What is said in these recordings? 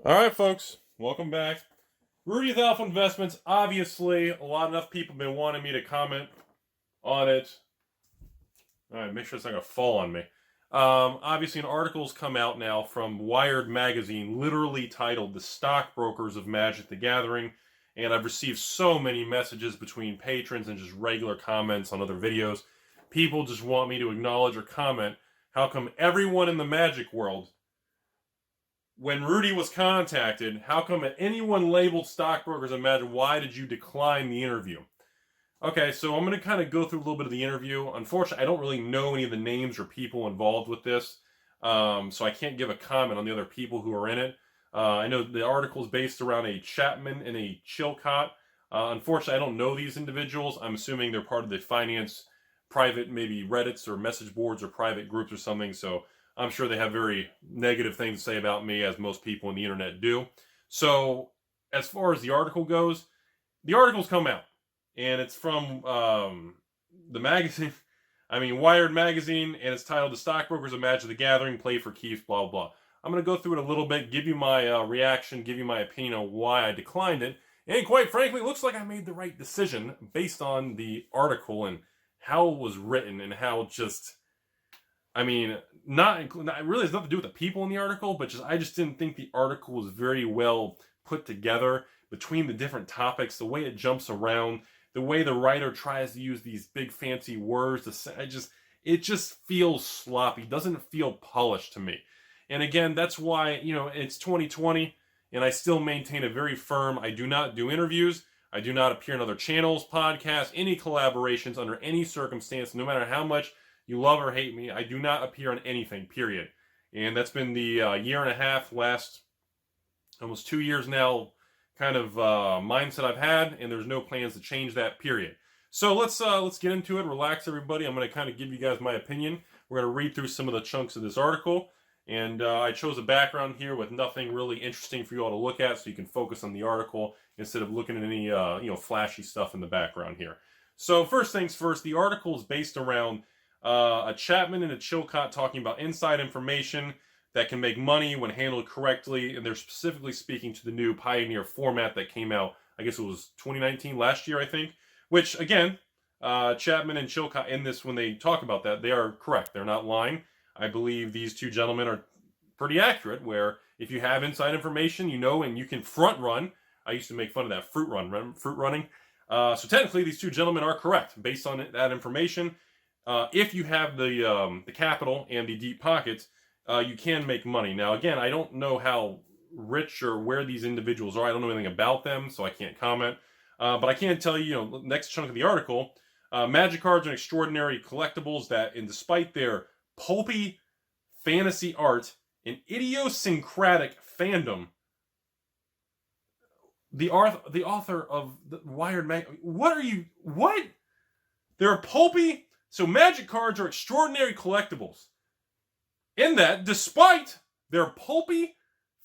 All right, folks, welcome back. Rudy with Alpha Investments. Obviously, enough people have been wanting me to comment on it. All right, make sure it's not going to fall on me. Obviously, an article's come out now from Wired Magazine, literally titled "The Stockbrokers of Magic: The Gathering," and I've received so many messages between patrons and just regular comments on other videos. People just want me to acknowledge or comment how come everyone in the Magic world, when Rudy was contacted, how come anyone labeled stockbrokers of Magic, why did you decline the interview? Okay, so I'm going to kind of go through a little bit of the interview. Unfortunately, I don't really know any of the names or people involved with this, so I can't give a comment on the other people who are in it. I know the article is based around a Chapman and a Chilcott. Unfortunately, I don't know these individuals. I'm assuming they're part of the finance private, maybe Reddits or message boards or private groups or something, so I'm sure they have very negative things to say about me, as most people on the internet do. So, as far as the article goes, the article's come out, and it's from the magazine, Wired Magazine, and it's titled "The Stockbrokers of Magic: The Gathering, Play for Keeps," blah, blah. I'm going to go through it a little bit, give you my reaction, give you my opinion on why I declined it, and quite frankly, it looks like I made the right decision based on the article and how it was written and how just... not really has nothing to do with the people in the article, but I just didn't think the article was very well put together between the different topics, the way it jumps around, the way the writer tries to use these big fancy words. It just feels sloppy, doesn't feel polished to me. And again, that's why, it's 2020, and I still maintain a very firm, I do not do interviews, I do not appear in other channels, podcasts, any collaborations under any circumstance, no matter how much you love or hate me, I do not appear on anything, period. And that's been the year and a half, last almost 2 years now, kind of mindset I've had, and there's no plans to change that, period. So let's get into it. Relax, everybody. I'm going to kind of give you guys my opinion. We're going to read through some of the chunks of this article, and I chose a background here with nothing really interesting for you all to look at, so you can focus on the article instead of looking at any flashy stuff in the background here. So first things first, the article is based around a Chapman and a Chilcott talking about inside information that can make money when handled correctly, and they're specifically speaking to the new Pioneer format that came out, I guess it was 2019, last year, I think, which, again, Chapman and Chilcott in this, when they talk about that, they are correct. They're not lying. I believe these two gentlemen are pretty accurate, where if you have inside information, and you can front run. I used to make fun of that fruit running. So technically, these two gentlemen are correct based on that information. If you have the capital and the deep pockets, you can make money. Now, again, I don't know how rich or where these individuals are. I don't know anything about them, so I can't comment. But I can tell you, next chunk of the article, Magic cards are extraordinary collectibles that, and despite their pulpy fantasy art and idiosyncratic fandom, the author of the Wired Mag... What? They're pulpy... So Magic cards are extraordinary collectibles, in that, despite their pulpy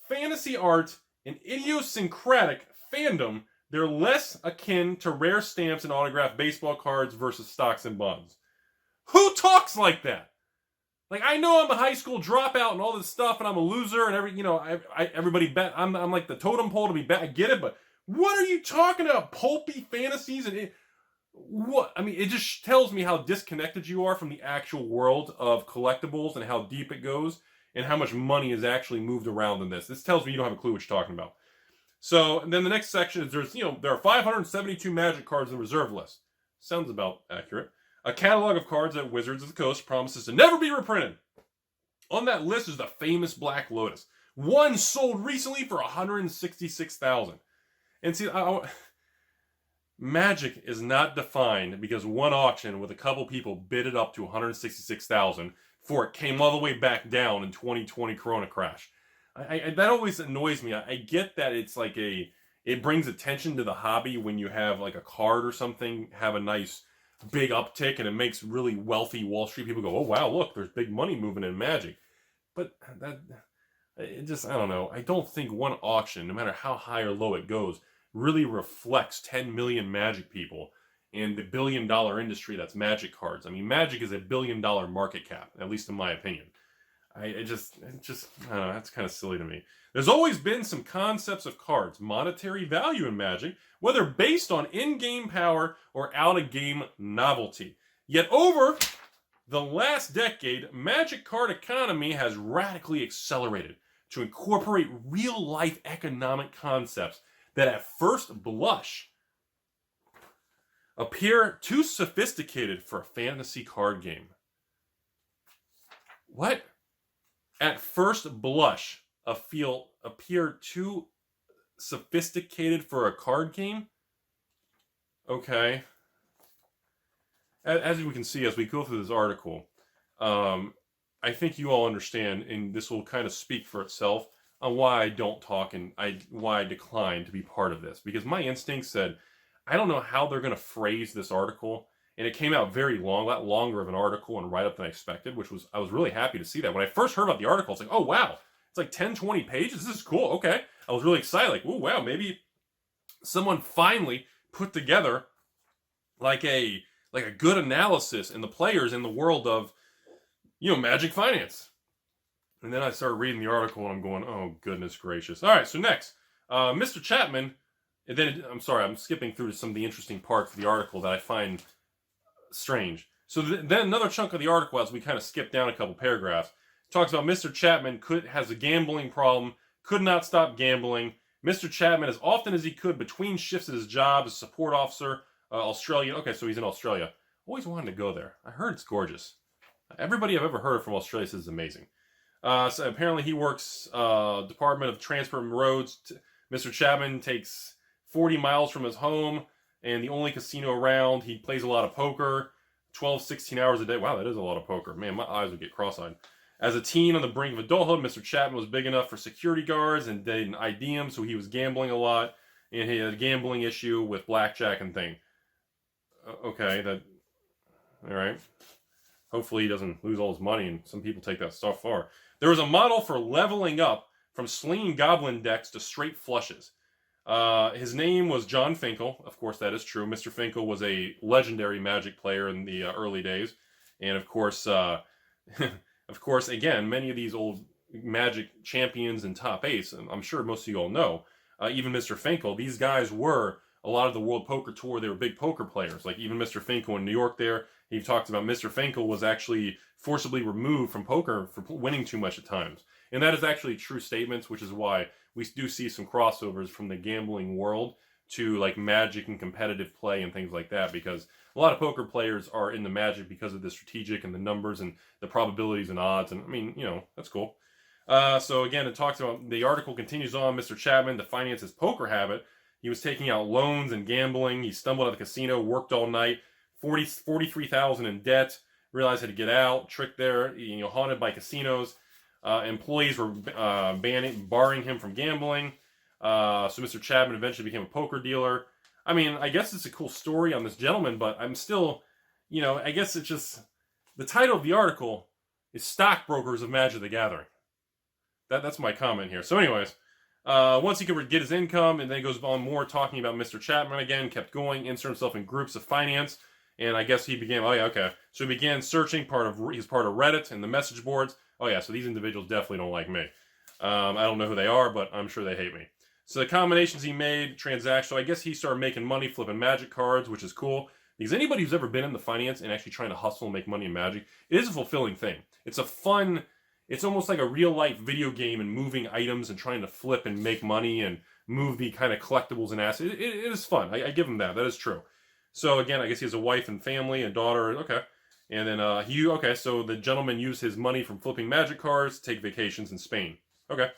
fantasy art and idiosyncratic fandom, they're less akin to rare stamps and autographed baseball cards versus stocks and bonds. Who talks like that? Like, I know I'm a high school dropout and all this stuff, and I'm a loser, and everybody bet I'm like the totem pole to be bet. I get it, but what are you talking about? Pulpy fantasies and what? It just tells me how disconnected you are from the actual world of collectibles and how deep it goes and how much money is actually moved around in this. This tells me you don't have a clue what you're talking about. So, and then the next section is there are 572 Magic cards in the reserve list. Sounds about accurate. A catalog of cards that Wizards of the Coast promises to never be reprinted. On that list is the famous Black Lotus. One sold recently for $166,000. And see, Magic is not defined because one auction with a couple people bid it up to $166,000 before it came all the way back down in 2020 Corona crash. That always annoys me. I get that it's like it brings attention to the hobby when you have like a card or something have a nice big uptick and it makes really wealthy Wall Street people go, oh wow, look, there's big money moving in Magic. But I don't know. I don't think one auction, no matter how high or low it goes, really reflects 10 million Magic people and the billion-dollar industry that's Magic cards. Magic is a billion-dollar market cap, at least in my opinion. It just, I don't know, that's kind of silly to me. There's always been some concepts of cards, monetary value in Magic, whether based on in-game power or out-of-game novelty. Yet over the last decade, Magic card economy has radically accelerated to incorporate real-life economic concepts that at first blush appear too sophisticated for a fantasy card game. What? At first blush, appear too sophisticated for a card game? Okay. As we can see, as we go through this article, I think you all understand, and this will kind of speak for itself, on why I don't talk and why I decline to be part of this. Because my instinct said, I don't know how they're going to phrase this article. And it came out very long, a lot longer of an article and write-up than I expected, I was really happy to see that. When I first heard about the article, it's like, oh, wow, it's like 10, 20 pages. This is cool. Okay. I was really excited. Like, oh, wow, maybe someone finally put together like a good analysis in the players in the world of, Magic finance. And then I started reading the article and I'm going, oh, goodness gracious. All right, so next, Mr. Chapman, and then, I'm sorry, I'm skipping through some of the interesting parts of the article that I find strange. So then another chunk of the article, as we kind of skip down a couple paragraphs, talks about Mr. Chapman has a gambling problem, could not stop gambling. Mr. Chapman, as often as he could, between shifts at his job as support officer, Australia. Okay, so he's in Australia. Always wanted to go there. I heard it's gorgeous. Everybody I've ever heard from Australia says it's amazing. So apparently he works Department of Transport and Roads. Mr. Chapman takes 40 miles from his home, and the only casino around. He plays a lot of poker, 12, 16 hours a day. Wow, that is a lot of poker. Man, my eyes would get cross-eyed. As a teen on the brink of adulthood, Mr. Chapman was big enough for security guards and they didn't ID him, so he was gambling a lot, and he had a gambling issue with blackjack and thing. Okay, all right. Hopefully he doesn't lose all his money, and some people take that stuff far. There was a model for leveling up from slinging goblin decks to straight flushes. His name was John Finkel. Of course, that is true. Mr. Finkel was a legendary Magic player in the early days. And of course, again, many of these old Magic champions and top eights, I'm sure most of you all know, even Mr. Finkel, these guys were a lot of the World Poker Tour. They were big poker players. Like even Mr. Finkel in New York there, he talked about Mr. Finkel was actually forcibly removed from poker for winning too much at times. And that is actually true statements, which is why we do see some crossovers from the gambling world to like Magic and competitive play and things like that, because a lot of poker players are into Magic because of the strategic and the numbers and the probabilities and odds. And I mean, that's cool. So again, it talks about, the article continues on, Mr. Chapman to finance his poker habit. He was taking out loans and gambling. He stumbled at the casino, worked all night, $43,000 in debt, realized how to get out, tricked there, haunted by casinos. Employees were barring him from gambling. So Mr. Chapman eventually became a poker dealer. I mean, I guess it's a cool story on this gentleman, but I'm still, I guess it's just, the title of the article is Stockbrokers of Magic the Gathering. That's my comment here. So anyways, once he could get his income, and then goes on more talking about Mr. Chapman again, kept going, inserted himself in groups of finance, and I guess he began, so he began searching, he's part of Reddit and the message boards. Oh yeah, so these individuals definitely don't like me. I don't know who they are, but I'm sure they hate me. So the combinations he made, transactions, so I guess he started making money flipping Magic cards, which is cool. Because anybody who's ever been in the finance and actually trying to hustle and make money in Magic, it is a fulfilling thing. It's a fun, it's almost like a real-life video game and moving items and trying to flip and make money and move the kind of collectibles and assets. It is fun. I give him that. That is true. So again, I guess he has a wife and family, a daughter. Okay. And then so the gentleman used his money from flipping Magic cards to take vacations in Spain. Okay.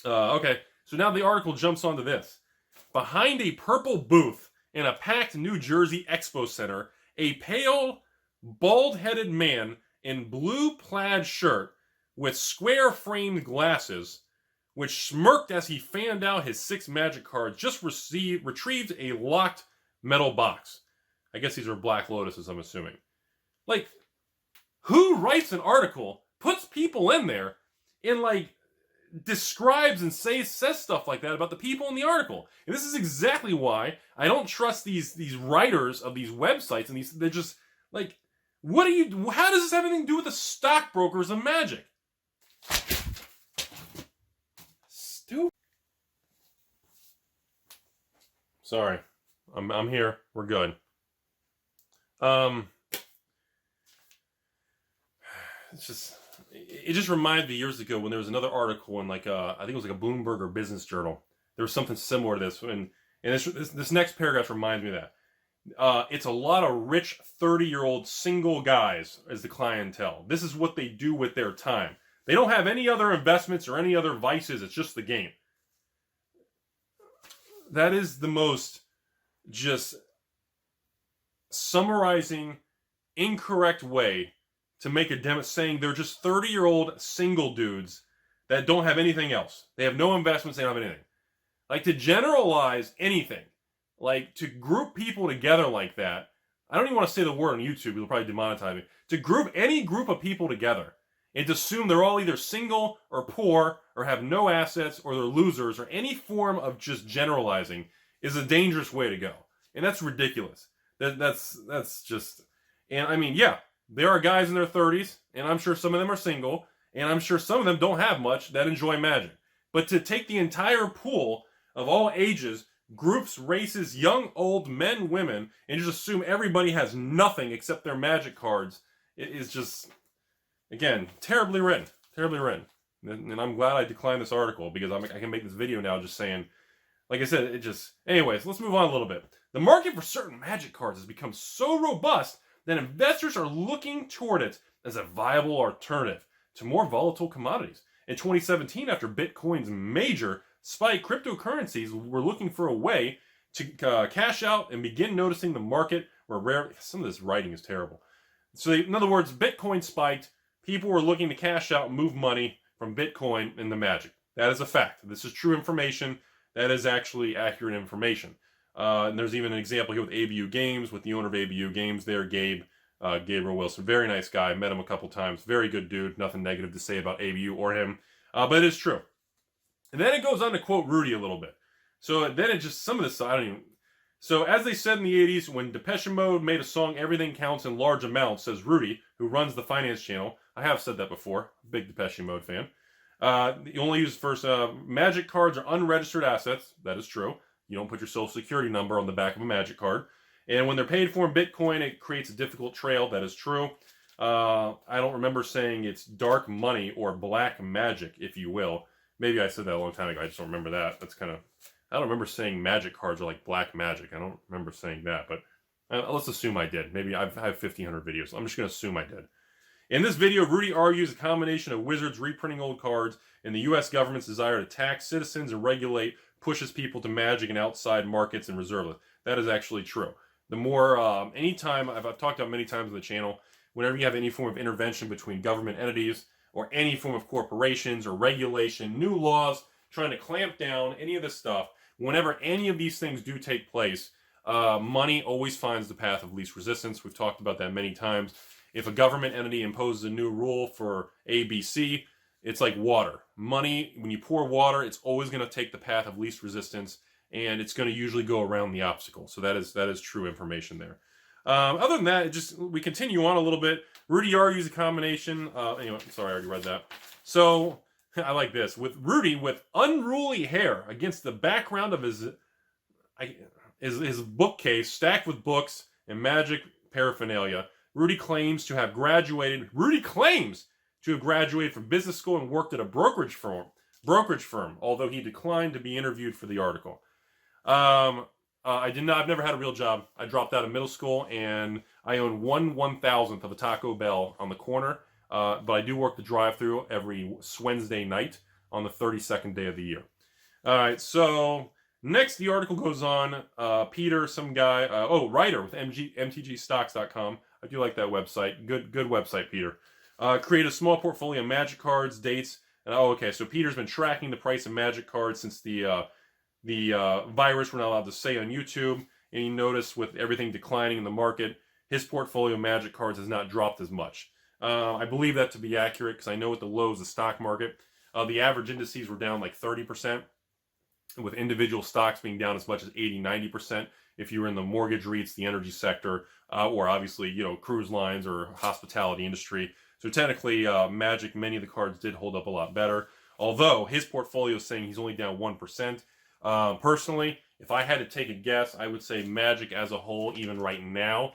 Okay. So now the article jumps onto this. Behind a purple booth in a packed New Jersey Expo Center, a pale, bald-headed man in blue plaid shirt with square-framed glasses, which smirked as he fanned out his 6 Magic cards, just retrieved a locked metal box. I guess these are Black Lotuses, I'm assuming. Like, who writes an article, puts people in there, and, like, describes and says stuff like that about the people in the article? And this is exactly why I don't trust these writers of these websites, and they're just, like, how does this have anything to do with the stockbrokers of Magic? stupid. Sorry. I'm here. We're good. It just reminded me years ago when there was another article in like I think it was like a Bloomberg or Business Journal. There was something similar to this, and this next paragraph reminds me of that. It's a lot of rich 30-year-old single guys as the clientele. This is what they do with their time. They don't have any other investments or any other vices. It's just the game. That is the most just summarizing, incorrect way to make a demo, saying they're just 30-year-old single dudes that don't have anything else. They have no investments, they don't have anything. Like, to generalize anything, like to group people together like that, I don't even want to say the word on YouTube, it'll probably demonetize me. To group any group of people together and to assume they're all either single or poor or have no assets or they're losers or any form of just generalizing is a dangerous way to go. And that's ridiculous. That's just, and I mean, yeah, there are guys in their 30s, and I'm sure some of them are single, and I'm sure some of them don't have much that enjoy Magic. But to take the entire pool of all ages, groups, races, young, old, men, women, and just assume everybody has nothing except their Magic cards, it is just, again, terribly written. Terribly written. And I'm glad I declined this article, because I can make this video now just saying, like I said, it just, anyways, let's move on a little bit. The market for certain Magic cards has become so robust that investors are looking toward it as a viable alternative to more volatile commodities. In 2017, after Bitcoin's major spike, cryptocurrencies were looking for a way to cash out and begin noticing the market where some of this writing is terrible. So in other words, Bitcoin spiked, people were looking to cash out and move money from Bitcoin into Magic. That is a fact. This is true information. That is actually accurate information. And there's even an example here with ABU Games, with the owner of ABU Games there, Gabriel Wilson. Very nice guy. Met him a couple times. Very good dude. Nothing negative to say about ABU or him. But it is true. And then it goes on to quote Rudy a little bit. So then it just, some of this, I don't even... So as they said in the 80s, when Depeche Mode made a song, Everything Counts in Large Amounts, says Rudy, who runs the finance channel. I have said that before. Big Depeche Mode fan. You only use first, Magic cards are unregistered assets. That is true. You don't put your social security number on the back of a Magic card. And when they're paid for in Bitcoin, it creates a difficult trail. That is true. I don't remember saying it's dark money or black magic, if you will. Maybe I said that a long time ago. I just don't remember that. That's kind of... I don't remember saying Magic cards are like black magic. I don't remember saying that, but let's assume I did. Maybe I have 1,500 videos. I'm just going to assume I did. In this video, Rudy argues a combination of wizards reprinting old cards and the U.S. government's desire to tax citizens and regulate pushes people to Magic and outside markets and reserve lists. That is actually true. The more, anytime, I've talked about many times on the channel, whenever you have any form of intervention between government entities or any form of corporations or regulation, new laws, trying to clamp down any of this stuff, whenever any of these things do take place, money always finds the path of least resistance. We've talked about that many times. If a government entity imposes a new rule for ABC, it's like water. Money, when you pour water, it's always going to take the path of least resistance, and it's going to usually go around the obstacle. So that is true information there. Other than that, we continue on a little bit. Rudy argues a combination. Anyway, sorry, I already read that. So I like this. With Rudy with unruly hair against the background of his bookcase stacked with books and Magic paraphernalia, Rudy claims to have graduated from business school and worked at a brokerage firm, although he declined to be interviewed for the article. I've never had a real job. I dropped out of middle school, and I own 1/1000th of a Taco Bell on the corner, but I do work the drive-thru every Wednesday night on the 32nd day of the year. All right, so next the article goes on. Peter, some guy, writer with mtgstocks.com. I do like that website. Good website, Peter. Create a small portfolio of Magic cards, dates, and okay, so Peter's been tracking the price of Magic cards since the virus we're not allowed to say on YouTube, and he noticed with everything declining in the market, his portfolio of Magic cards has not dropped as much. I believe that to be accurate because I know at the lows of the stock market, the average indices were down like 30%, with individual stocks being down as much as 80-90%. If you were in the mortgage REITs, the energy sector, or obviously, cruise lines or hospitality industry. So technically, Magic, many of the cards did hold up a lot better. Although his portfolio is saying he's only down 1%. Personally, if I had to take a guess, I would say Magic as a whole, even right now,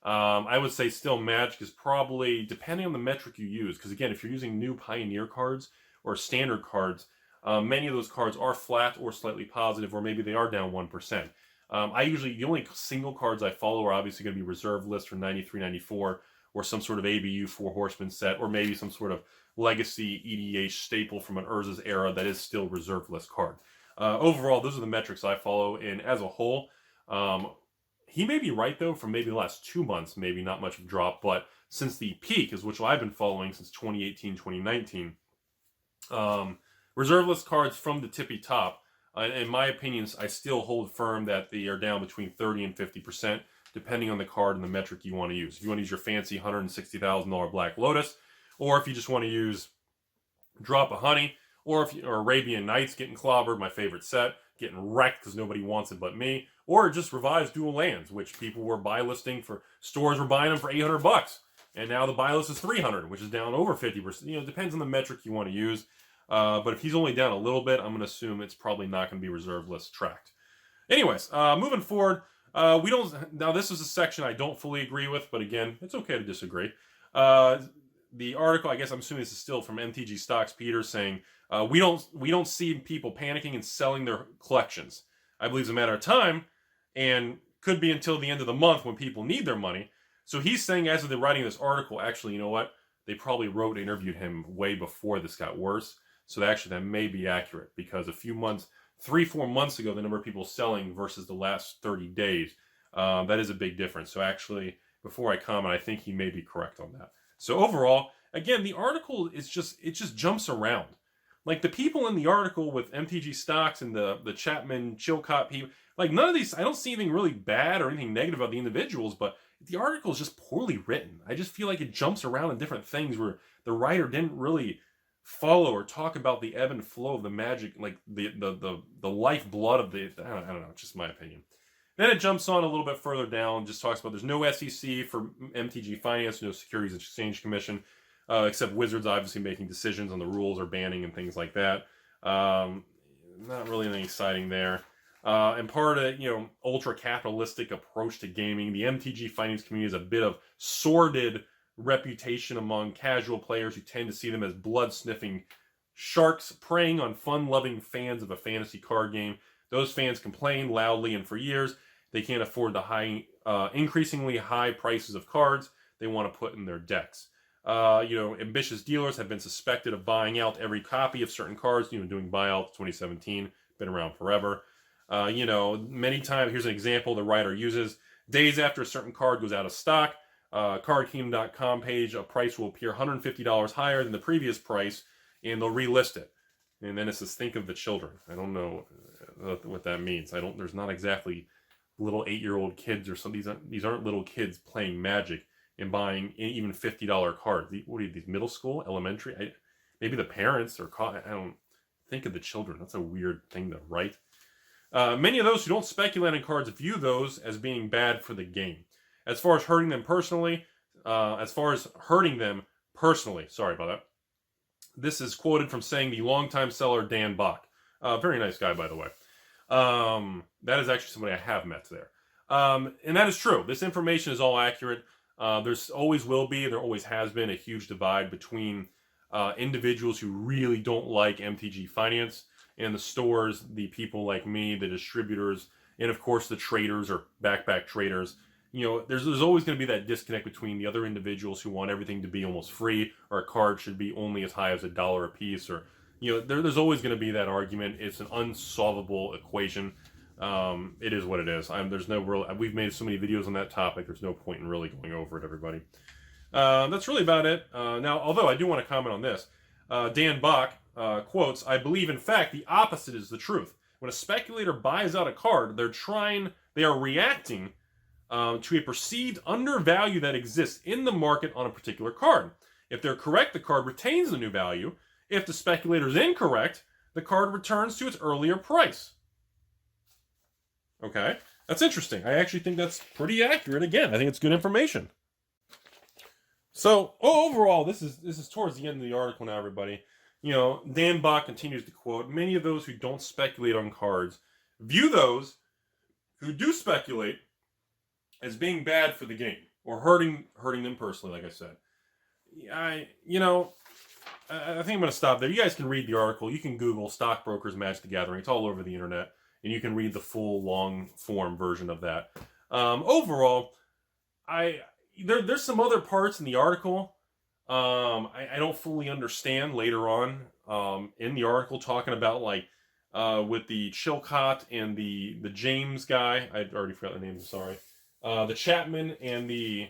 I would say still Magic is probably, depending on the metric you use, because again, if you're using new Pioneer cards or standard cards, many of those cards are flat or slightly positive, or maybe they are down 1%. The only single cards I follow are obviously going to be Reserve List for 93, 94, or some sort of ABU 4 Horseman set, or maybe some sort of Legacy EDH staple from an Urza's era that is still Reserve List card. Overall, those are the metrics I follow, and as a whole, he may be right, though, for maybe the last 2 months, maybe not much of a drop, but since the peak, is which I've been following since 2018, 2019, Reserve List cards from the tippy top, in my opinions, I still hold firm that they are down between 30 and 50%, depending on the card and the metric you want to use. If you want to use your fancy $160,000 Black Lotus, or if you just want to use Drop of Honey, or Arabian Nights getting clobbered, my favorite set, getting wrecked because nobody wants it but me, or just Revives Dual Lands, which people were buy listing for, stores were buying them for $800, and now the buy list is $300, which is down over 50%. It depends on the metric you want to use. But if he's only down a little bit, I'm going to assume it's probably not going to be Reserve List tracked. Anyways, moving forward, now this is a section I don't fully agree with, but again, it's okay to disagree. The article, I guess I'm assuming this is still from MTG Stocks Peter, saying, we don't see people panicking and selling their collections. I believe it's a matter of time, and could be until the end of the month when people need their money. So he's saying, as of the writing of this article, actually, you know what? They probably wrote and interviewed him way before this got worse. So that may be accurate, because a few months, 3-4 months ago, the number of people selling versus the last 30 days, that is a big difference. So actually, before I comment, I think he may be correct on that. So overall, again, the article it just jumps around. Like the people in the article with MTG Stocks and the Chapman, Chilcott people, like none of these, I don't see anything really bad or anything negative about the individuals, but the article is just poorly written. I just feel like it jumps around in different things where the writer didn't really follow or talk about the ebb and flow of the Magic, like the lifeblood of the, I don't know, it's just my opinion. Then it jumps on a little bit further down, just talks about there's no SEC for MTG Finance, no Securities and Exchange Commission, except Wizards obviously making decisions on the rules or banning and things like that. Not really anything exciting there. And part of the, ultra-capitalistic approach to gaming, the MTG Finance community has a bit of sordid reputation among casual players who tend to see them as blood-sniffing sharks preying on fun-loving fans of a fantasy card game. Those fans complain loudly, and for years, they can't afford the increasingly high prices of cards they want to put in their decks. Ambitious dealers have been suspected of buying out every copy of certain cards, doing buyouts 2017, been around forever. Many times, here's an example the writer uses. Days after a certain card goes out of stock, CardKingdom.com page, a price will appear $150 higher than the previous price, and they'll relist it. And then it says, think of the children. I don't know what that means. There's not exactly little 8-year-old kids or something. These aren't little kids playing Magic and buying even $50 cards. What are these, middle school, elementary? Maybe the parents I don't think of the children. That's a weird thing to write. Many of those who don't speculate on cards view those as being bad for the game. As far as hurting them personally, sorry about that. This is quoted from saying the longtime seller Dan Bach. Very nice guy, by the way. That is actually somebody I have met there. And that is true. This information is all accurate. There's always will be, there always has been a huge divide between individuals who really don't like MTG Finance and the stores, the people like me, the distributors, and of course the traders or backpack traders. There's always going to be that disconnect between the other individuals who want everything to be almost free, or a card should be only as high as $1 a piece, or there's always going to be that argument. It's an unsolvable equation. It is what it is. We've made so many videos on that topic. There's no point in really going over it, everybody. That's really about it. Now, although I do want to comment on this, Dan Bach quotes, "I believe, in fact, the opposite is the truth. When a speculator buys out a card, they are reacting to a perceived undervalue that exists in the market on a particular card. If they're correct, the card retains the new value. If the speculator is incorrect, the card returns to its earlier price." Okay, that's interesting. I actually think that's pretty accurate. Again, I think it's good information. So overall, this is towards the end of the article now, everybody. Dan Bach continues to quote, many of those who don't speculate on cards view those who do speculate as being bad for the game or hurting them personally, like I said. I think I'm going to stop there. You guys can read the article. You can Google Stockbrokers Magic the Gathering. It's all over the internet, and you can read the full long-form version of that. Overall, there's some other parts in the article I don't fully understand later on in the article, talking about like with the Chilcott and the James guy. I already forgot the name. I'm sorry. The Chapman and the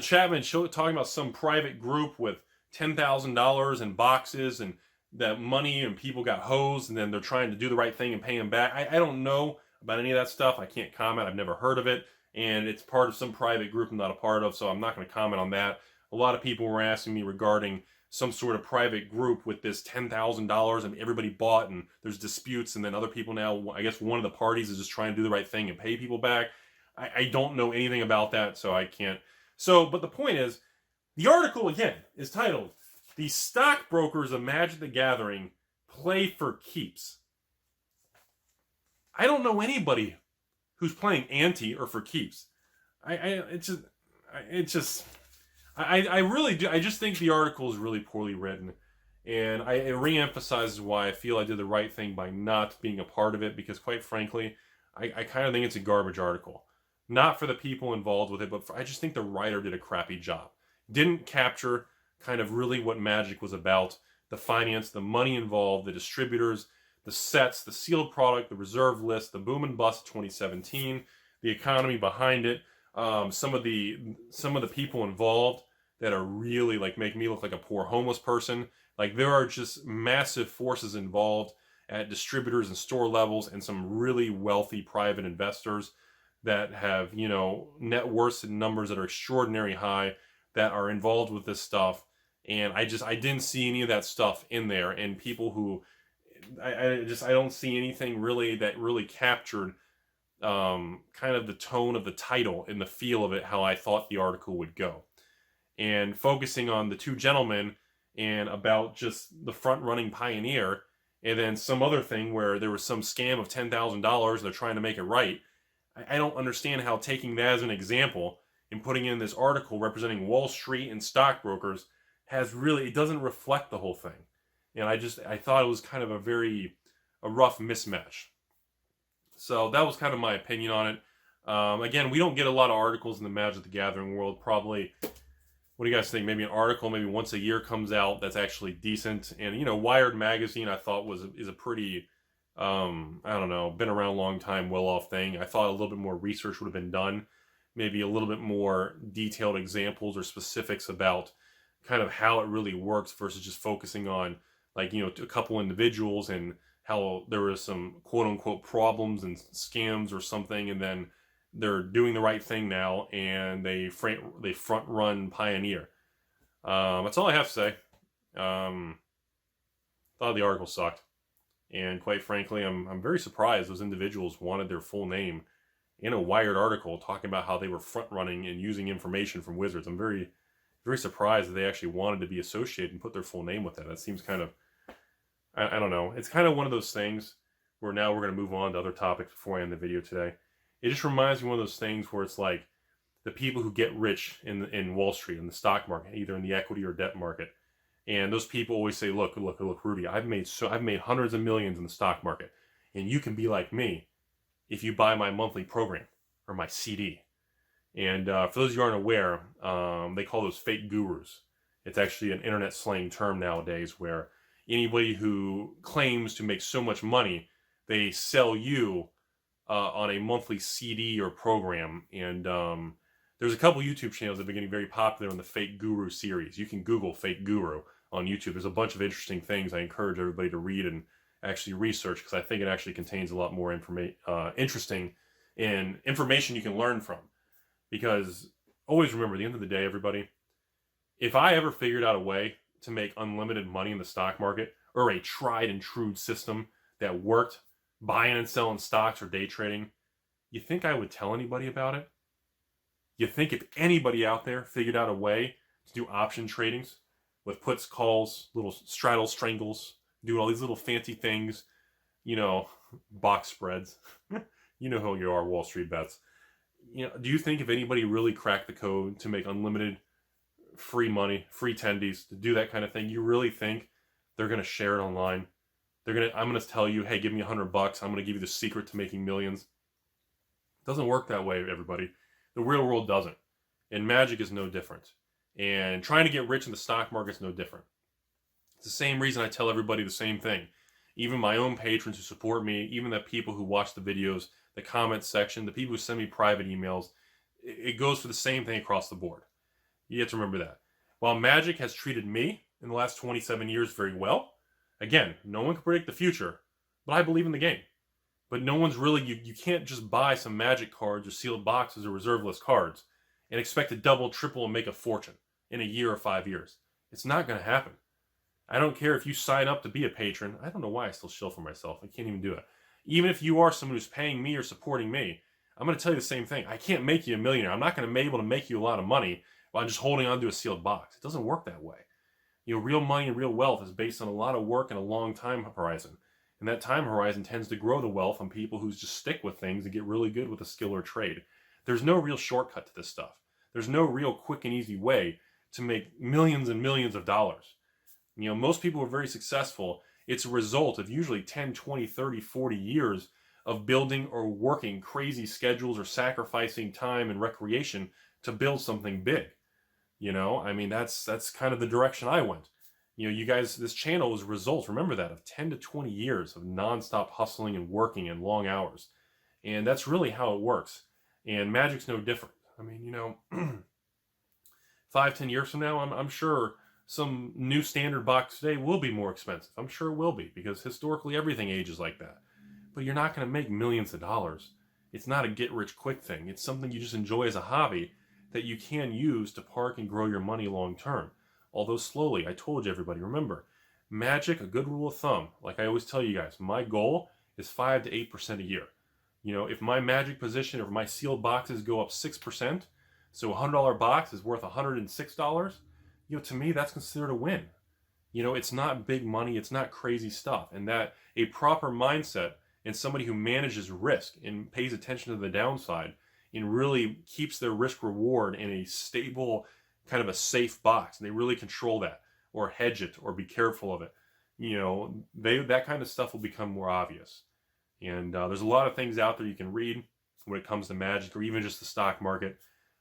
Chapman talking about some private group with $10,000 in boxes and that money, and people got hosed, and then they're trying to do the right thing and pay them back. I don't know about any of that stuff. I can't comment. I've never heard of it, and it's part of some private group I'm not a part of, so I'm not going to comment on that. A lot of people were asking me regarding some sort of private group with this $10,000 and everybody bought, and there's disputes, and then other people now, I guess one of the parties is just trying to do the right thing and pay people back. I don't know anything about that, so I can't. But the point is, the article, again, is titled, The Stockbrokers of Magic the Gathering Play for Keeps. I don't know anybody who's playing ante or for keeps. I really do. I just think the article is really poorly written, and it reemphasizes why I feel I did the right thing by not being a part of it, because quite frankly, I kind of think it's a garbage article. Not for the people involved with it, but I just think the writer did a crappy job. Didn't capture kind of really what Magic was about, the finance, the money involved, the distributors, the sets, the sealed product, the reserve list, the boom and bust 2017, the economy behind it, some of the people involved that are really like make me look like a poor homeless person. Like, there are just massive forces involved at distributors and store levels, and some really wealthy private investors that have, net worths and numbers that are extraordinarily high that are involved with this stuff. And I didn't see any of that stuff in there. And people who, I don't see anything really that really captured kind of the tone of the title and the feel of it, how I thought the article would go. And focusing on the two gentlemen and about just the front-running pioneer, and then some other thing where there was some scam of $10,000, they're trying to make it right. I don't understand how taking that as an example and putting in this article representing Wall Street and stockbrokers it doesn't reflect the whole thing. And I thought it was kind of a rough mismatch. So that was kind of my opinion on it. Again, we don't get a lot of articles in the Magic the Gathering world. Probably, what do you guys think? Maybe an article maybe once a year comes out that's actually decent. And, Wired Magazine I thought is a pretty, I don't know, been around a long time, well-off thing. I thought a little bit more research would have been done. Maybe a little bit more detailed examples or specifics about kind of how it really works versus just focusing on, like, a couple individuals and how there was some quote-unquote problems and scams or something, and then they're doing the right thing now, and they front-run pioneer. That's all I have to say. Thought the article sucked. And quite frankly, I'm very surprised those individuals wanted their full name in a Wired article talking about how they were front-running and using information from Wizards. I'm very, very surprised that they actually wanted to be associated and put their full name with that. That seems kind of, I don't know. It's kind of one of those things where now we're going to move on to other topics before I end the video today. It just reminds me of one of those things where it's like the people who get rich in Wall Street, in the stock market, either in the equity or debt market. And those people always say, look, Rudy, I've made hundreds of millions in the stock market, and you can be like me if you buy my monthly program or my CD. And for those of you who aren't aware, they call those fake gurus. It's actually an internet slang term nowadays where anybody who claims to make so much money, they sell you on a monthly CD or program. And there's a couple YouTube channels that have been getting very popular in the fake guru series. You can Google fake guru on YouTube. There's a bunch of interesting things I encourage everybody to read and actually research, because I think it actually contains a lot more interesting and information you can learn from. Because always remember, at the end of the day, everybody, if I ever figured out a way to make unlimited money in the stock market, or a tried and true system that worked, buying and selling stocks or day trading, you think I would tell anybody about it? You think if anybody out there figured out a way to do option tradings with puts, calls, little straddle strangles, doing all these little fancy things, you know, box spreads. You know who you are, Wall Street bets. You know, do you think if anybody really cracked the code to make unlimited free money, free tendies, to do that kind of thing, you really think they're going to share it online? I'm going to tell you, hey, give me $100. I'm going to give you the secret to making millions. It doesn't work that way, everybody. The real world doesn't. And Magic is no different. And trying to get rich in the stock market is no different. It's the same reason I tell everybody the same thing. Even my own patrons who support me, even the people who watch the videos, the comment section, the people who send me private emails, it goes for the same thing across the board. You have to remember that. While Magic has treated me in the last 27 years very well, again, no one can predict the future, but I believe in the game. But no one's really, you can't just buy some Magic cards or sealed boxes or reserve list cards and expect to double, triple, and make a fortune in a year or 5 years. It's not going to happen. I don't care if you sign up to be a patron. I don't know why I still shill for myself. I can't even do it. Even if you are someone who's paying me or supporting me, I'm going to tell you the same thing. I can't make you a millionaire. I'm not going to be able to make you a lot of money while I'm just holding on to a sealed box. It doesn't work that way. You know, real money and real wealth is based on a lot of work and a long time horizon. And that time horizon tends to grow the wealth on people who just stick with things and get really good with a skill or trade. There's no real shortcut to this stuff. There's no real quick and easy way to make millions and millions of dollars. You know, most people who are very successful, it's a result of usually 10, 20, 30, 40 years of building or working crazy schedules or sacrificing time and recreation to build something big. You know, I mean, that's kind of the direction I went. You know, you guys, this channel is a result, remember that, of 10 to 20 years of nonstop hustling and working and long hours. And that's really how it works. And Magic's no different. I mean, you know, 5, 10 years from now, I'm sure some new standard box today will be more expensive. I'm sure it will be, because historically everything ages like that. But you're not going to make millions of dollars. It's not a get-rich-quick thing. It's something you just enjoy as a hobby that you can use to park and grow your money long-term. Although slowly. I told you, everybody, remember, Magic, a good rule of thumb, like I always tell you guys, my goal is 5 to 8% a year. You know, if my Magic position or my sealed boxes go up 6%, so a $100 box is worth $106, you know, to me, that's considered a win. You know, it's not big money, it's not crazy stuff. And that a proper mindset and somebody who manages risk and pays attention to the downside and really keeps their risk reward in a stable, kind of a safe box, and they really control that or hedge it or be careful of it, you know, that kind of stuff will become more obvious. And there's a lot of things out there you can read when it comes to Magic or even just the stock market.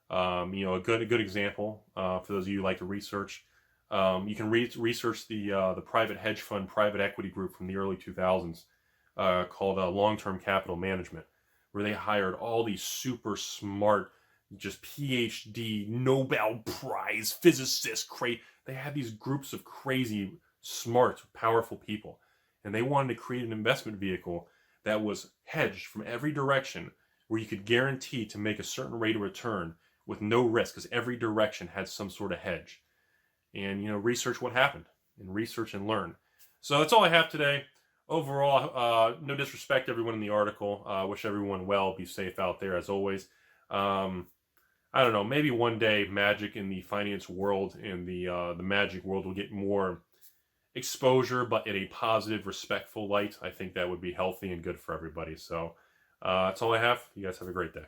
You know, a good example for those of you who like to research. You can research the private hedge fund, private equity group from the early 2000s called Long-Term Capital Management, where they hired all these super smart, just PhD, Nobel Prize physicists. They had these groups of crazy, smart, powerful people, and they wanted to create an investment vehicle that was hedged from every direction, where you could guarantee to make a certain rate of return with no risk, because every direction had some sort of hedge. And, you know, research what happened, and research and learn. So that's all I have today. Overall, no disrespect to everyone in the article. Wish everyone well. Be safe out there, as always. I don't know, maybe one day Magic in the finance world and the Magic world will get more exposure, but in a positive, respectful light. I think that would be healthy and good for everybody. So that's all I have. You guys have a great day.